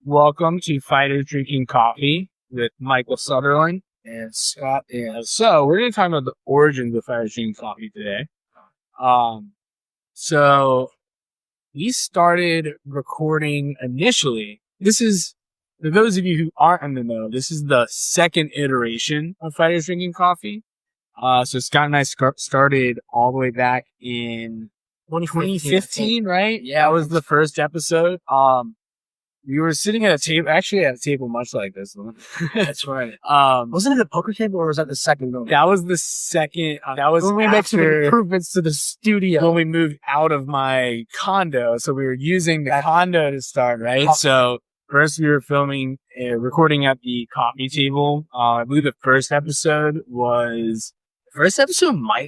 Welcome to Fighters Drinking Coffee with Michael Sutherland and Scott. And so we're going to talk about the origins of Fighters Drinking Coffee today. So we started recording initially. This is, for those of you who aren't in the know, this is the second iteration of Fighters Drinking Coffee. So Scott and I started all the way back in 2015, right? Yeah, that was the first episode. We were sitting at a table, actually at a table much like this one. That's right. Wasn't it a poker table or was that the second one? That was the second, that was when we made some improvements to the studio. When we moved out of my condo. So we were using the condo to start, right? So first we were recording at the coffee table. I believe the first episode might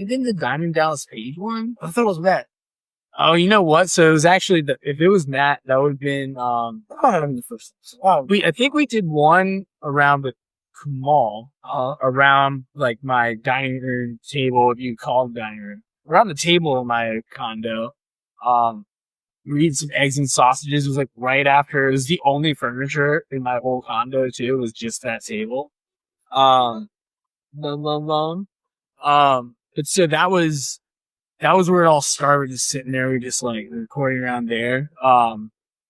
have been the Diamond Dallas Page one. I thought it was Matt. Oh, you know what? So it was actually if it was Matt, that would have been the first episode. Wow. I think we did one around with Kamal, around like my dining room table, if you call it dining room, around the table in my condo. We ate some eggs and sausages. It was like right after. It was the only furniture in my whole condo too. It was just that table. But so that was where it all started, just sitting there. We just like recording around there.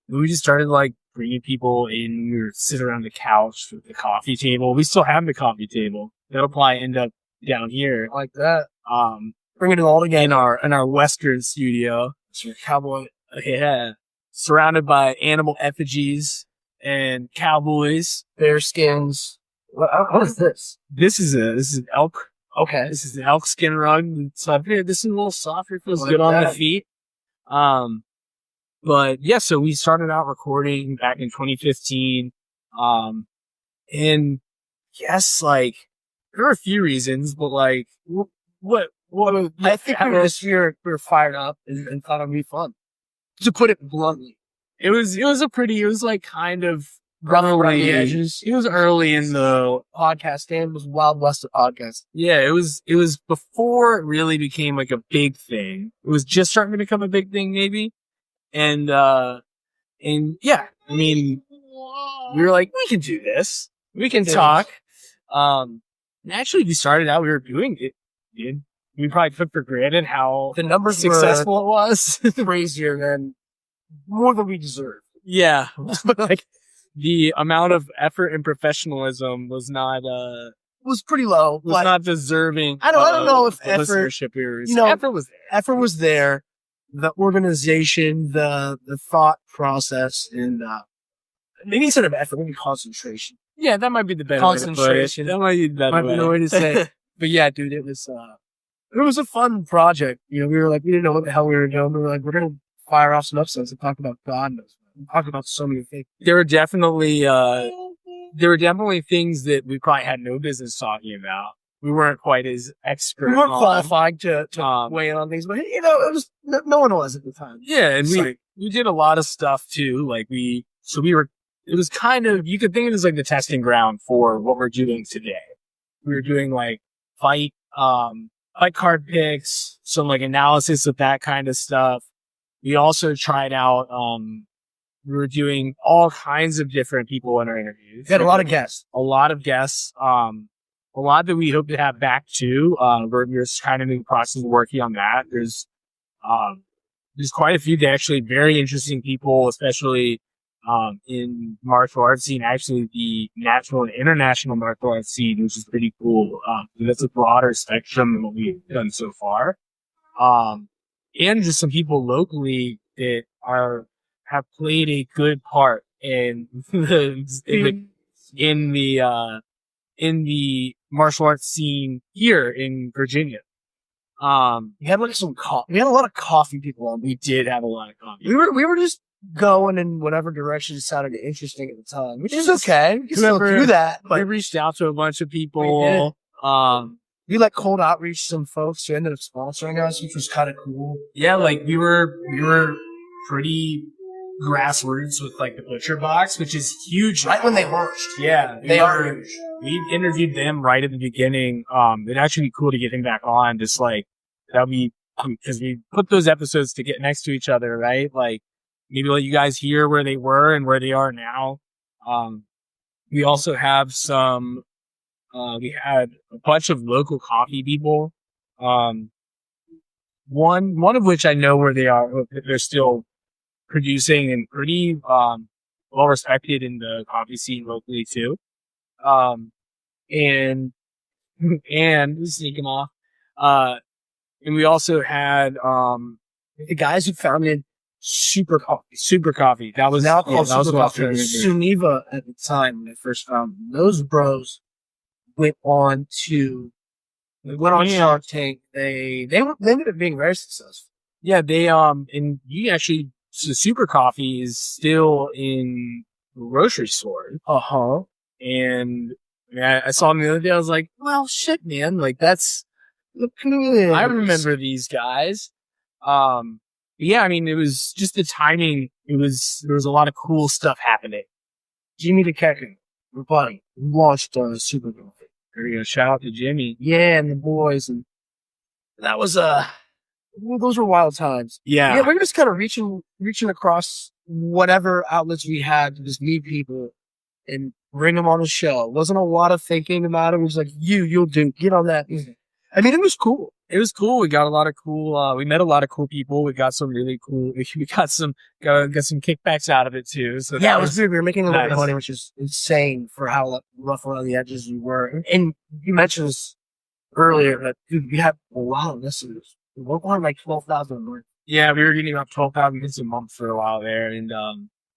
We just started like bringing people in. We would sit around the couch with the coffee table. We still have the coffee table. That'll probably end up down here Like that. Bringing it all together in our Western studio. Cowboy. Yeah. Surrounded by animal effigies and cowboys. Bear skins. What is this? This is an elk. Okay. This is an elk skin rug. So I figured this is a little softer. Feels good on the feet. But yeah, so we started out recording back in 2015. And yes, like, there are a few reasons, but like, what I think we were fired up and thought it'd be fun. To put it bluntly. It was like kind of rough around the edges. It was early in the podcast game. It was Wild West of podcast. Yeah, it was before it really became like a big thing. It was just starting to become a big thing, maybe. And yeah, I mean, we were like, we can do this. We can talk. And actually, we started out, we were doing it, dude. We probably took for granted how the numbers successful it was. Crazier than more than we deserved. Yeah. Like, the amount of effort and professionalism was not was pretty low. Was not deserving. I don't know if effort. Effort was there. Effort was there. The organization, the thought process, and maybe instead of effort, maybe concentration. Yeah, that might be the better concentration. Way to put it. That might be the better way to say it. But yeah, dude, it was a fun project. You know, we didn't know what the hell we were doing. We were like, we're gonna fire off some episodes and talk about God knows. Talking about so many things. There were definitely things that we probably had no business talking about. We weren't quite as expert. We weren't qualified to weigh in on things, but you know, it was no one was at the time. Yeah, and we did a lot of stuff too. Like it was kind of, you could think of it as like the testing ground for what we're doing today. We were doing like fight card picks, some like analysis of that kind of stuff. We also tried out, we were doing all kinds of different people in our interviews. We had a lot of guests. A lot that we hope to have back too. We're just kind of in the process of working on that. There's quite a few actually very interesting people, especially in martial arts scene, actually the national and international martial arts scene, which is pretty cool. That's a broader spectrum than what we've done so far. And just some people locally that have played a good part in the martial arts scene here in Virginia. We had like we had a lot of coffee people on. We did have a lot of coffee. We were just going in whatever direction sounded interesting at the time, which is okay. We can still do that. But we reached out to a bunch of people. We like cold outreach some folks who ended up sponsoring us, which was kind of cool. Yeah, like we were pretty grassroots with like the Butcher Box, which is huge. Right when they launched. Yeah. They are huge. We interviewed them right at the beginning. It'd actually be cool to get him back on, just like, that'd be, because we put those episodes to get next to each other, right? Like, maybe let you guys hear where they were and where they are now. We also have some. We had a bunch of local coffee people. One of which I know where they are. They're still producing and pretty well respected in the coffee scene locally too. Um, and and sneak them off. And we also had the guys who founded Super Coffee. Super Coffee. That was Now called that was Super what I Coffee. was Suniva at the time when they first found them. Those bros went on Shark Tank. They ended up being very successful. Yeah, they and you actually so Super Coffee is still in grocery stores. And yeah, I saw them the other day. I was like, well, shit, man. Like that's I remember these guys. Yeah, I mean, it was just the timing. There was a lot of cool stuff happening. Jimmy the Kecker, we're buddy, launched Super Coffee. There you go. Shout out to Jimmy. Yeah, and the boys, and that was those were wild times. Yeah, we're just kind of reaching across whatever outlets we had to just meet people and bring them on the show. It wasn't a lot of thinking about it. It was like, you'll do, get on that. I mean, it was cool. It was cool. We got a lot of cool. We met a lot of cool people. We got some really cool. We got some kickbacks out of it too. So yeah, it was good. We were making a lot of nice. money, which is insane for how rough around the edges we were. And you mentioned this earlier, that dude, we have a lot of listeners. We were on like 12,000 a month. Yeah, we were getting about 12,000 hits a month for a while there, and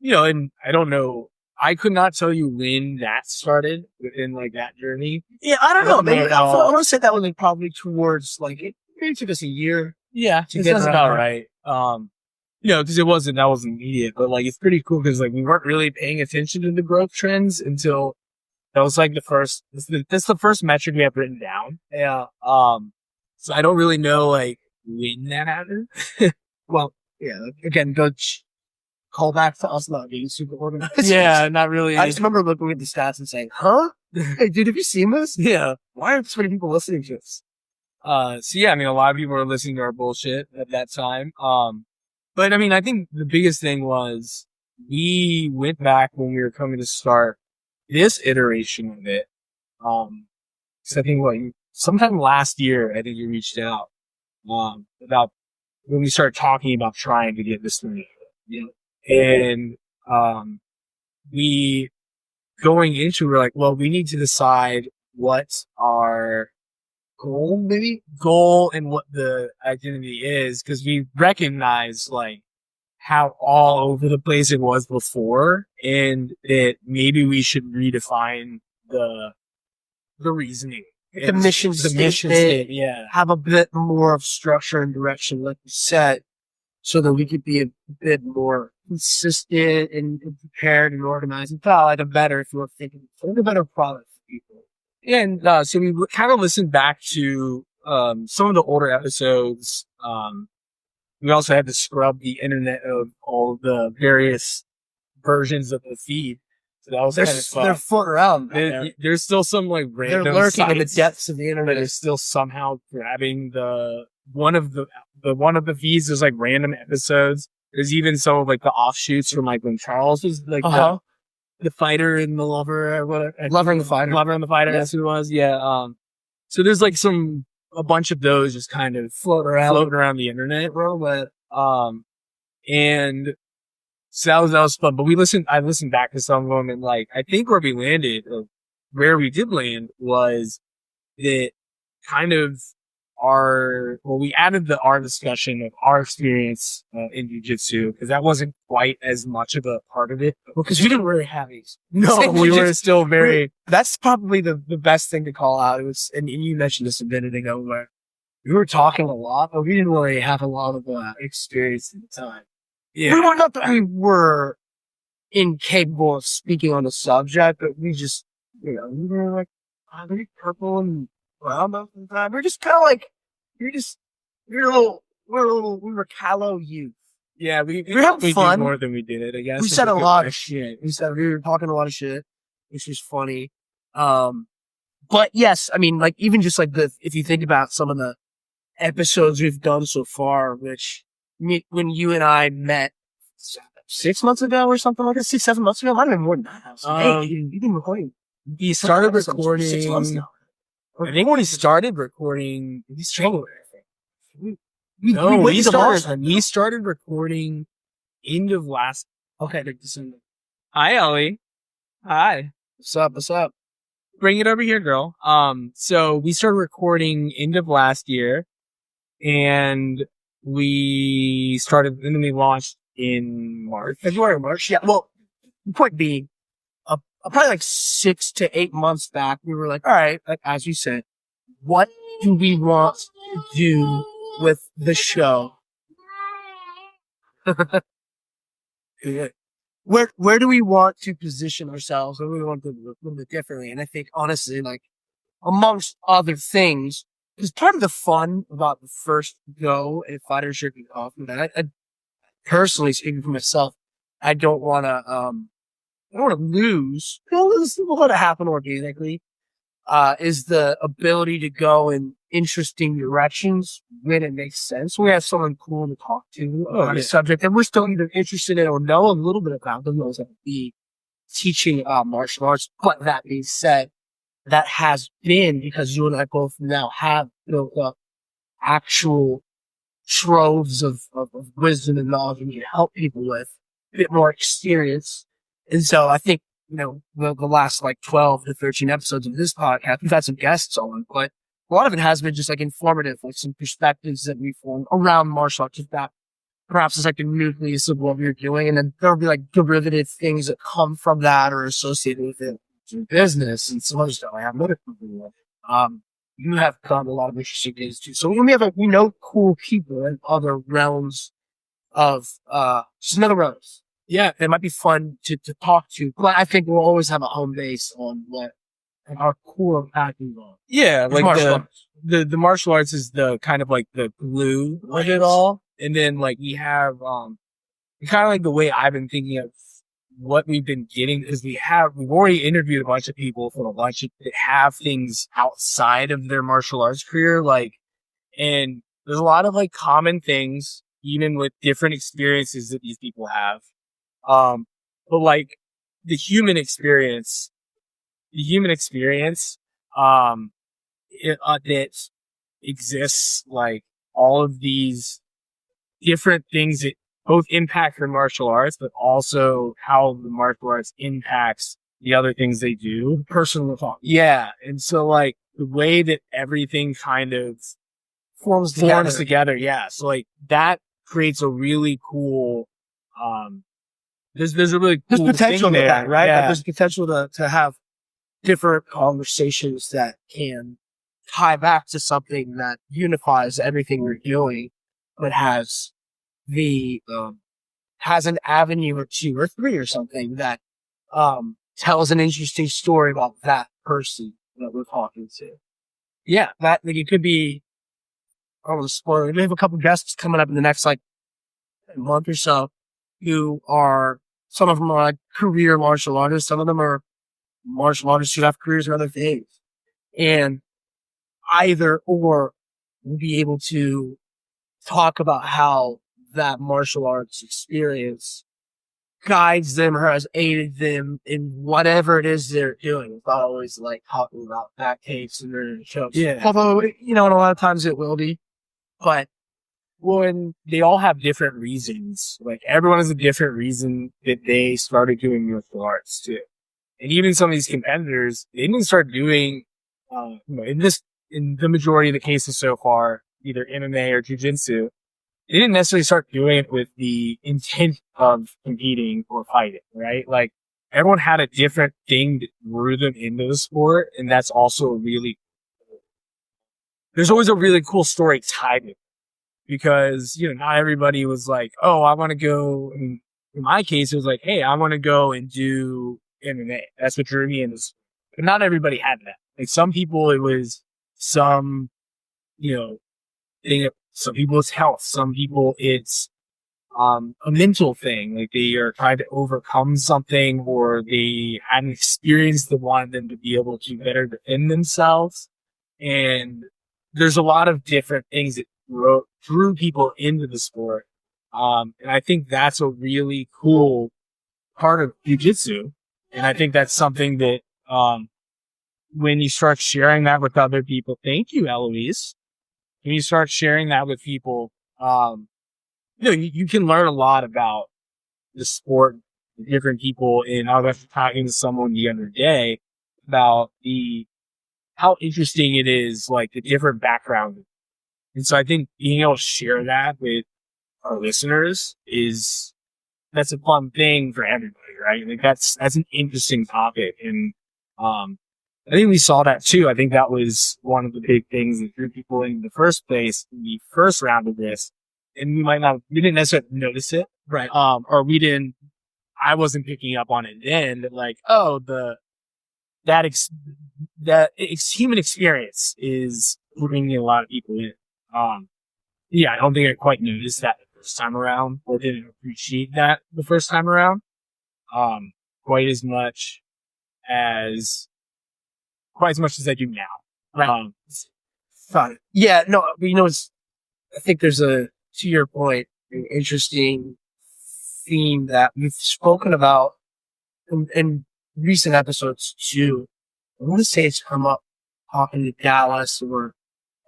and I don't know. I could not tell you when that started within like that journey. Yeah, I don't know. Maybe I want to say that was like probably towards like it took us a year. Yeah, that's about right. Because that wasn't immediate, but like it's pretty cool because like we weren't really paying attention to the growth trends until that was like the first. That's the first metric we have written down. Yeah. So I don't really know like when that happened. Well, yeah. Again, go call back to us not being super organized. Yeah, not really. I just remember looking at the stats and saying, "Huh? Hey, dude, have you seen this? Yeah. Why aren't so many people listening to this?" So yeah, I mean, a lot of people were listening to our bullshit at that time. But I mean, I think the biggest thing was we went back when we were coming to start this iteration of it. So I think sometime last year, I think you reached out, about when we started talking about trying to get this thing. Yeah. And, we going into, we're like, well, we need to decide what our goal and what the identity is, because we recognize like how all over the place it was before, and that maybe we should redefine the reasoning, the mission statement. Yeah, have a bit more of structure and direction, like you said, so that we could be a bit more consistent and prepared and organized and felt like a better, if you were thinking, a better product for people. And so we kind of listened back to some of the older episodes. We also had to scrub the internet of all the various versions of the feed. So that was kind of fun. They're floating around. There's still some like random. They're lurking in the depths of the internet. They're still somehow grabbing one of the feeds. There's like random episodes. There's even some of like the offshoots from like when Charles was like the fighter and the lover or whatever. Lover and the fighter. Yeah. That's who it was. Yeah. So there's like a bunch of those just kind of floating around the internet, bro. But and so that was fun. But I listened back to some of them, and like I think where we did land was that kind of we added our discussion of our experience in jiu-jitsu, because that wasn't quite as much of a part of it. Well, because we didn't really have these. No, we were still very. That's probably the best thing to call out. It was, and you mentioned this a minute ago, where we were talking a lot, but we didn't really have a lot of experience at the time. Yeah, we were not that we were incapable of speaking on the subject, but we just, we were like, very purple and brown most of the time. We're just kind of like, we were callow youth. Yeah, we were having fun more than we did, I guess. We said a lot of shit. We were talking a lot of shit, which was funny. But yes, I mean, like, even just like if you think about some of the episodes we've done so far, which when you and I met 6 months ago or something like that. 6-7 months ago. Might have been more than that. Hey, you've been recording. We started 6 recording. months now. I think when we started recording, It was January. I think. we started recording end of last. Okay, like December. Hi, Ellie. Hi. What's up? What's up? Bring it over here, girl. So we started recording end of last year, and and then we launched in March. February or March? Yeah. Well, the point being, probably like 6 to 8 months back, we were like, all right, like, as you said, what do we want to do with the show? Where do we want to position ourselves? Where do we want to do a little bit differently? And I think, honestly, like, amongst other things, because part of the fun about the first go at Fighters Drinking Coffee, that I personally, speaking for myself, I don't want to lose. This will let it happen organically. Is the ability to go in interesting directions when it makes sense. We have someone cool to talk to on a subject that we're still either interested in or know a little bit about. Doesn't always have to be teaching martial arts. But that being said, that has been because you and I both now have built up actual troves of wisdom and knowledge and you can help people with a bit more experience. And so I think, the last like 12 to 13 episodes of this podcast, we've had some guests on, but a lot of it has been just like informative, like some perspectives that we formed around martial arts that perhaps is like the nucleus of what we're doing. And then there'll be like derivative things that come from that or associated with it in business and some other stuff I have another company with. You have done a lot of interesting things too. So we know cool people in other realms of, just another realms. Yeah, it might be fun to talk to, but I think we'll always have a home base on what our core passions are. Yeah, like martial arts. The martial arts is the kind of like the glue of it all. And then like we have, kind of like the way I've been thinking of what we've been getting is we've already interviewed a bunch of people from a bunch of that have things outside of their martial arts career. And there's a lot of like common things, even with different experiences that these people have. But like the human experience, that exists, like all of these different things that both impact the martial arts, but also how the martial arts impacts the other things they do. Personal thought. Yeah. And so like the way that everything kind of Forms together. Yeah. So like that creates a really cool, there's a really cool there's potential thing to there, that, right? Yeah. Like there's potential to have different conversations that can tie back to something that unifies everything we're doing, but has has an avenue or two or three or something that tells an interesting story about that person that we're talking to. Yeah, that like it could be. I don't want to spoil it. We have a couple guests coming up in the next like month or so, who are some of them are like career martial artists, some of them are martial artists who have careers or other things, and either or will be able to talk about how that martial arts experience guides them or has aided them in whatever it is they're doing. It's not always like talking about back tapes and their shows. Yeah. Although, and a lot of times it will be, but when they all have different reasons, like everyone has a different reason that they started doing martial arts too. And even some of these competitors, they didn't start doing, in the majority of the cases so far, either MMA or jiu-jitsu, they didn't necessarily start doing it with the intent of competing or fighting, right? Like everyone had a different thing that drew them into the sport. And that's also there's always a really cool story tied to it because, not everybody was like, oh, I want to go. In my case, it was like, hey, I want to go and do MMA. That's what drew me into this. But not everybody had that. Like some people, it was some, thing. Some people it's health. Some people it's a mental thing. Like they are trying to overcome something or they had an experience that wanted them to be able to better defend themselves. And there's a lot of different things that drew people into the sport. And I think that's a really cool part of jujitsu. And I think that's something that, when you start sharing that with other people, thank you, Eloise. When you start sharing that with people, you can learn a lot about the sport, different people. And I was talking to someone the other day about how interesting it is, like the different backgrounds. And so I think being able to share that with our listeners that's a fun thing for everybody, right? Like that's an interesting topic. And, I think we saw that too. I think that was one of the big things that drew people in the first place, in the first round of this. And we didn't necessarily notice it. Right. Or I wasn't picking up on it then, that like, human experience is bringing a lot of people in. I don't think I quite noticed that the first time around, or didn't appreciate that the first time around, quite as much as I do now. Right. Fine. Yeah, no, I think there's to your point, an interesting theme that we've spoken about in recent episodes too. I want to say it's come up talking to Dallas or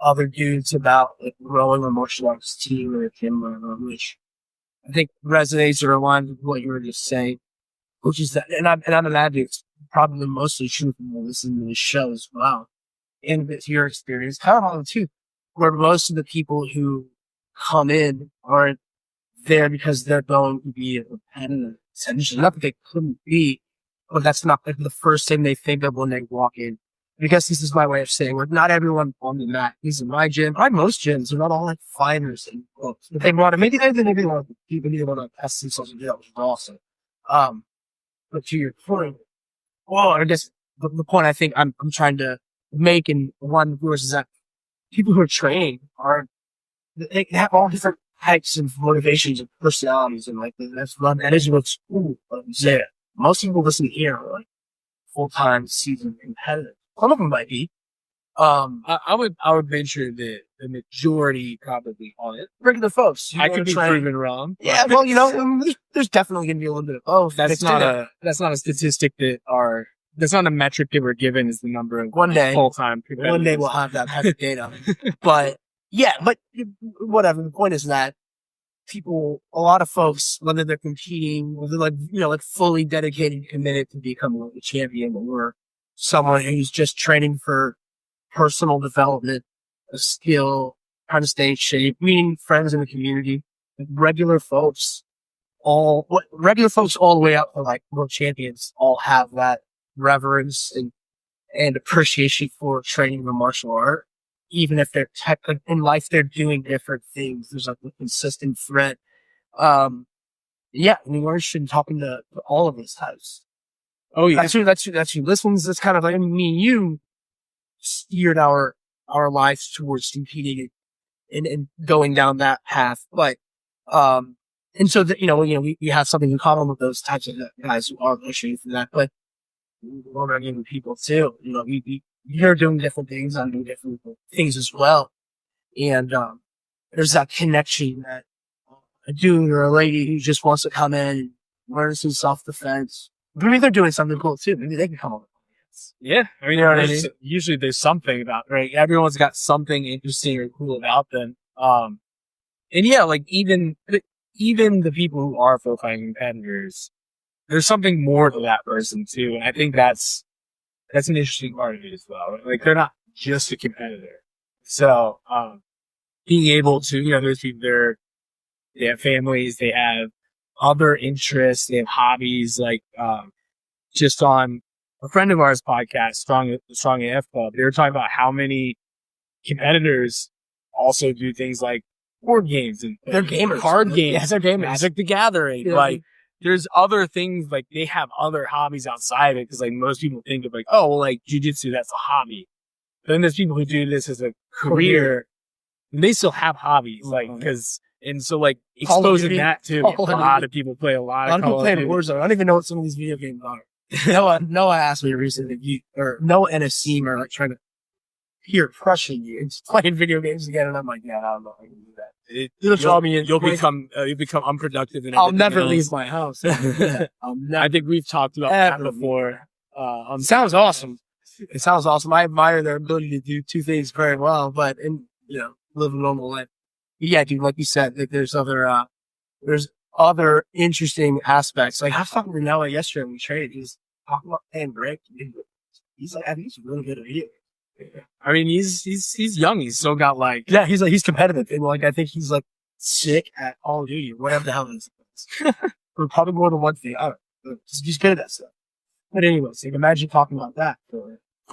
other dudes about like growing a martial arts team or a gym, which I think resonates or aligns with what you were just saying, which is that, and I'm imagining it's probably mostly true from listening to the show as well. And with your experience, kind of too, where most of the people who come in aren't there because they're going to be a competitor. Essentially, not that they couldn't be, but that's not like the first thing they think of when they walk in. I guess this is my way of saying, like, not everyone on the mat. These are my gym. Most gyms. They're not all like fighters and books. But they want to, maybe want to keep it, want to test themselves and do that, which is awesome. But to your point, I guess the point I think I'm trying to make in one verse is that people who are training they have all different types of motivations and personalities, and like that is what's cool. Yeah, most people listen here are like full-time seasoned competitors. Some of them might be. I would venture that the majority probably aren't. Regular folks. I could be proven wrong. Yeah, well, there's definitely going to be a little bit of both. That's not a statistic that's not a metric that we're given as the number of full-time competitors. One day we'll have that type of data. But whatever. The point is that a lot of folks, whether they're competing, whether like fully dedicated, committed to becoming a champion, or someone who's just training for personal development, a skill, trying to stay in shape, meeting friends in the community, regular folks all the way up to like world champions all have that reverence and appreciation for training the martial art. Even if they're in life, they're doing different things. There's like a consistent thread. We're interested in talking to all of these types. Oh yeah. That's who listens. That's kind of like, me and you steered our lives towards competing and going down that path. But, and so that, we have something in common with those types of guys who are pushing for that. But we're regular people too. You're doing different things. I'm doing different things as well. And, there's that connection that a dude or a lady who just wants to come in and learn some self-defense. Maybe they're doing something cool too. Maybe they can come up with it. Yeah. I mean, usually there's something about, right? Everyone's got something interesting or cool about them. And yeah, like even the people who are full-time competitors, there's something more to that person too. And I think that's an interesting part of it as well. Like they're not just a competitor. So, being able to, there's people there, they have families, they have other interests, they have hobbies, like, just on a friend of ours podcast, Strong AF Club, they were talking about how many competitors also do things like board games and they're gamers. Card games. Yes, they're gamers. Magic the Gathering. Yeah. Like, there's other things, like, they have other hobbies outside of it, because, like, most people think of, like, oh, well, like, jiu-jitsu, that's a hobby. But then there's people who do this as a career, and they still have hobbies, like, and so, like, exposing that to a lot of people play a lot of people play Warzone. I don't even know what some of these video games are. Noah asked me recently, Noah and Asim are like trying to here crushing you. It's playing video games again, and I'm like, yeah, I don't know how I can do that. It'll draw me in. You'll become unproductive. And I'll never else. leave my house. I think we've talked about that before. Sounds awesome. It sounds awesome. I admire their ability to do two things very well, but live a normal life. Yeah, dude, like you said, like there's other interesting aspects. Like I was talking to Noah yesterday when we traded. He's talking about paying break. He's like, I think he's really good at it. I mean, he's young. He's still got like he's competitive, and like I think he's like sick at Call of Duty, whatever the hell it is. For probably more than one thing. I don't know. He's good at that stuff. But anyways, like, imagine talking about that.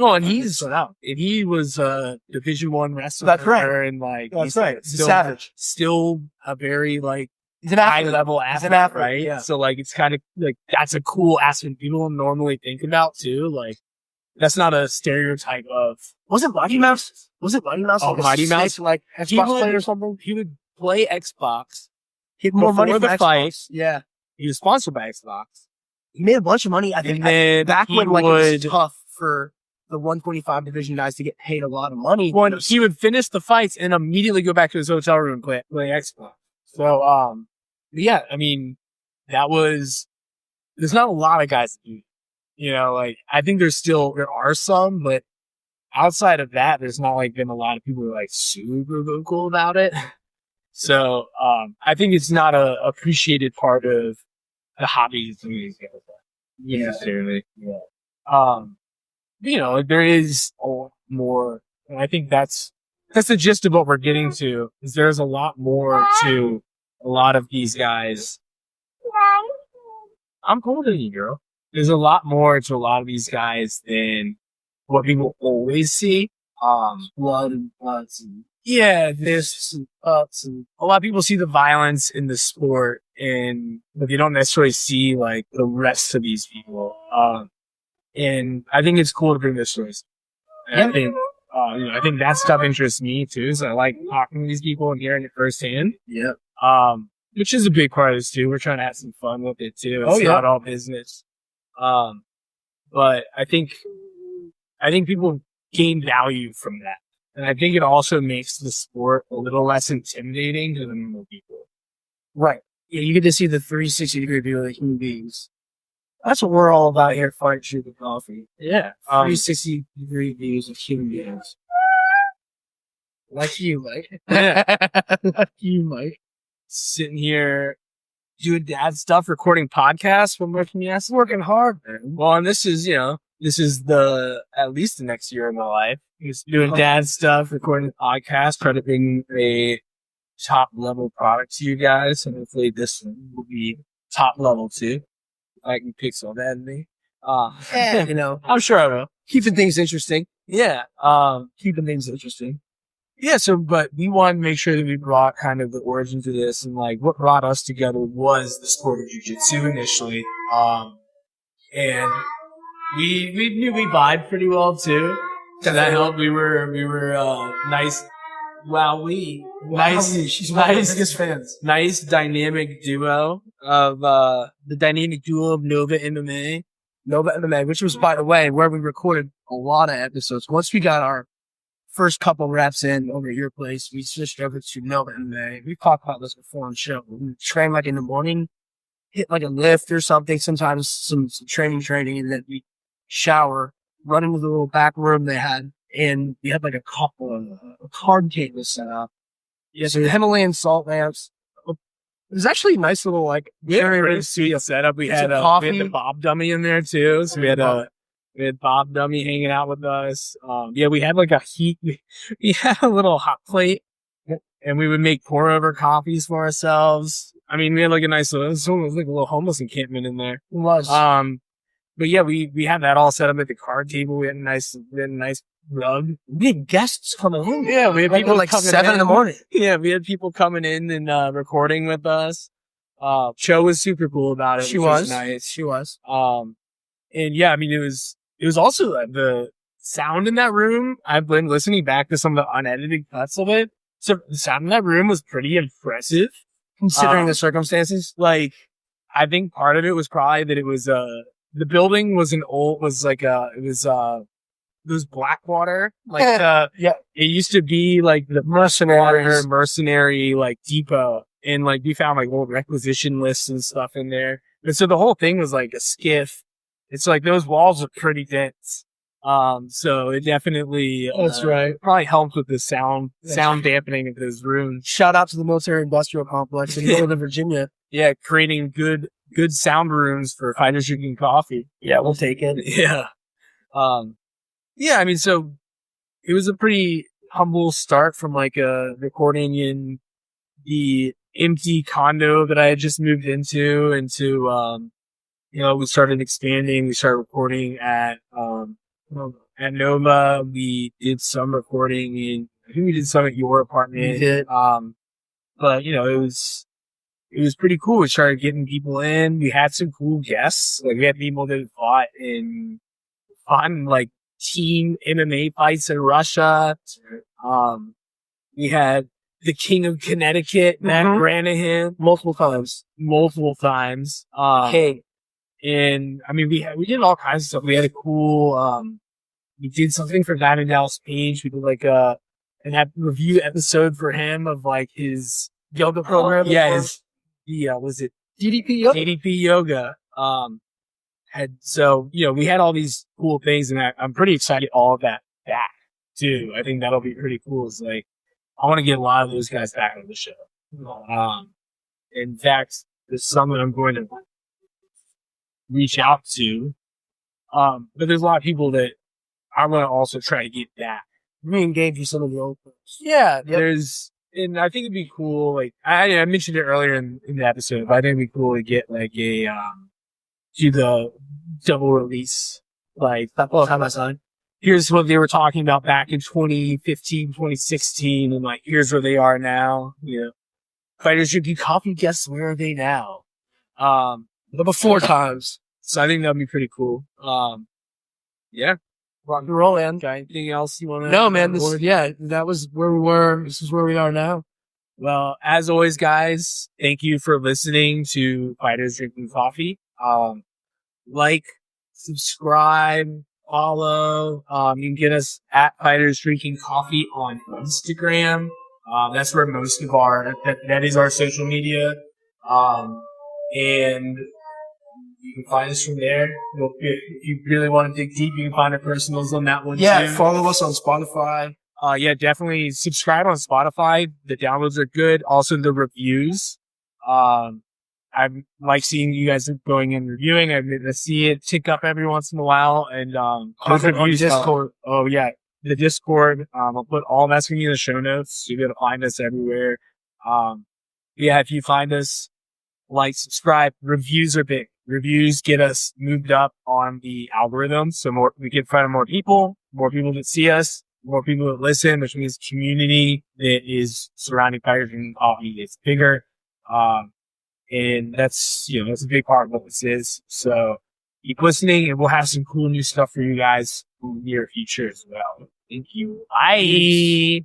And he was a Division I wrestler. That's right. And like, that's right. Still, savage. Still a very like he's an athlete. high level athlete, he's an athlete, right? Yeah. So like, it's kind of like that's a cool aspect people don't normally think about too. Like, that's not a stereotype of. Was it Mighty Mouse? Oh, Mighty Mouse, like Xbox player or something. He would play Xbox. He had more money for for the Xbox. fight. Yeah. He was sponsored by Xbox. He made a bunch of money. I think and then back when like it was tough for the 125 division guys to get paid a lot of money. When he would finish the fights and immediately go back to his hotel room and play Xbox. So, yeah, I mean, there's not a lot of guys that do, like, I think there are some, but outside of that, there's not like been a lot of people who are like super vocal about it. So, I think it's not a appreciated part of the hobby necessarily. Yeah. There is more, and I think that's the gist of what we're getting to, is there's a lot more to a lot of these guys. I'm older than you, girl. There's a lot more to a lot of these guys than what people always see. Blood and butts and this and ups, and a lot of people see the violence in the sport, but they don't necessarily see like the rest of these people. And I think it's cool to bring this stories. I think, I think that stuff interests me too. So I like talking to these people and hearing it firsthand. Yeah. Which is a big part of this too. We're trying to have some fun with it too. It's not all business. But I think people gain value from that. And I think it also makes the sport a little less intimidating to the normal people. Right. Yeah, you get to see the 360-degree view of the human beings. That's what we're all about here at Fart Sugar Coffee. Yeah. 360-degree views of human beings. Like you, Mike. Like you, Mike. Sitting here doing dad stuff, recording podcasts when working hard, man. Well, and this is at least the next year of my life. Just doing dad stuff, recording podcasts, trying to bring a top level product to you guys. And hopefully this will be top level too. I can pixel that in me. I'm sure I will. Keeping things interesting. Yeah. Keeping things interesting. Yeah, but we wanted to make sure that we brought kind of the origin to this, and like what brought us together was the sport of jiu-jitsu initially. And we knew we vibed pretty well too. So that helped. We were nice. She's one of the biggest fans. Nice dynamic duo of Nova MMA. Nova MMA, which was, by the way, where we recorded a lot of episodes. Once we got our first couple reps in over at your place, we switched over to Nova MMA. We've talked about this before on the show. We train like in the morning, hit like a lift or something, sometimes some training, and then we shower, run into the little back room they had, and we had like a card table set up. Yeah, so the Himalayan salt lamps. It was actually a nice little very sweet setup. We had the Bob dummy in there too. So we had Bob dummy hanging out with us. We had like we had a little hot plate, and we would make pour over coffees for ourselves. I mean, we had like it was like a little homeless encampment in there. It was. But yeah, we had that all set up at the card table. We had a nice rug. We had guests coming in. Yeah, we had people like 7 in the morning. Yeah, we had people coming in and recording with us. Cho was super cool about it. She was nice. She was. And yeah, I mean, it was also the sound in that room. I've been listening back to some of the unedited cuts of it. So the sound in that room was pretty impressive, considering the circumstances. Like, I think part of it was probably that it was the building was those Blackwater, like Yeah. it used to be like the mercenary like depot, and like we found like old requisition lists and stuff in there. And so the whole thing was like a skiff. It's like those walls are pretty dense. So it definitely That's right. probably helped with the sound dampening of those rooms. Shout out to the military industrial complex in Northern Virginia. Yeah, creating good sound rooms for fighters drinking coffee. Yeah, we'll take it. Yeah. Yeah, I mean, so it was a pretty humble start from like recording in the empty condo that I had just moved into, we started expanding. We started recording at Noma. We did some recording I think we did some at your apartment. We did. But it was pretty cool. We started getting people in. We had some cool guests. Like we had people that fought in like team MMA fights in Russia. We had the King of Connecticut, Matt Granahan, multiple times. Hey. And I mean, we did all kinds of stuff. We had a cool, we did something for Nine and Dallas Page. We did like an review episode for him of like his yoga program. Was it DDP Yoga? DDP Yoga. We had all these cool things, and I'm pretty excited all of that back too. I think that'll be pretty cool. It's like, I want to get a lot of those guys back on the show. In fact, there's some that I'm going to reach out to. But there's a lot of people that I want to also try to get back. Re-engage with some of the old folks. Yeah, and I think it'd be cool. Like I mentioned it earlier in the episode, but I think it'd be cool to get like do the double release. Like, How my son? here's what they were talking about back in 2015, 2016, and like here's where they are now. Fighters drinking coffee. Guess where are they now? The before times. So I think that'd be pretty cool. Yeah. Rock and roll, man. Anything else you want to? No, man. That was where we were. This is where we are now. Well, as always, guys, thank you for listening to Fighters Drinking Coffee. Like, subscribe, follow. You can get us at Fighters Drinking Coffee on Instagram. That's where most of that is our social media. And you can find us from there. If you really want to dig deep, you can find our personals on that one too. Yeah, follow us on Spotify. Definitely subscribe on Spotify. The downloads are good. Also, the reviews. I like seeing you guys going and reviewing. I see it tick up every once in a while. And those reviews, Discord. The Discord. I'll put all that's in the show notes. You'll be able to find us everywhere. If you find us, like, subscribe. Reviews are big. Reviews get us moved up on the algorithm, so we get in front of more people that see us, more people that listen, which means community that is surrounding Fighters Drinking Coffee is bigger. And that's a big part of what this is. So keep listening, and we'll have some cool new stuff for you guys in the near future as well. Thank you. Bye.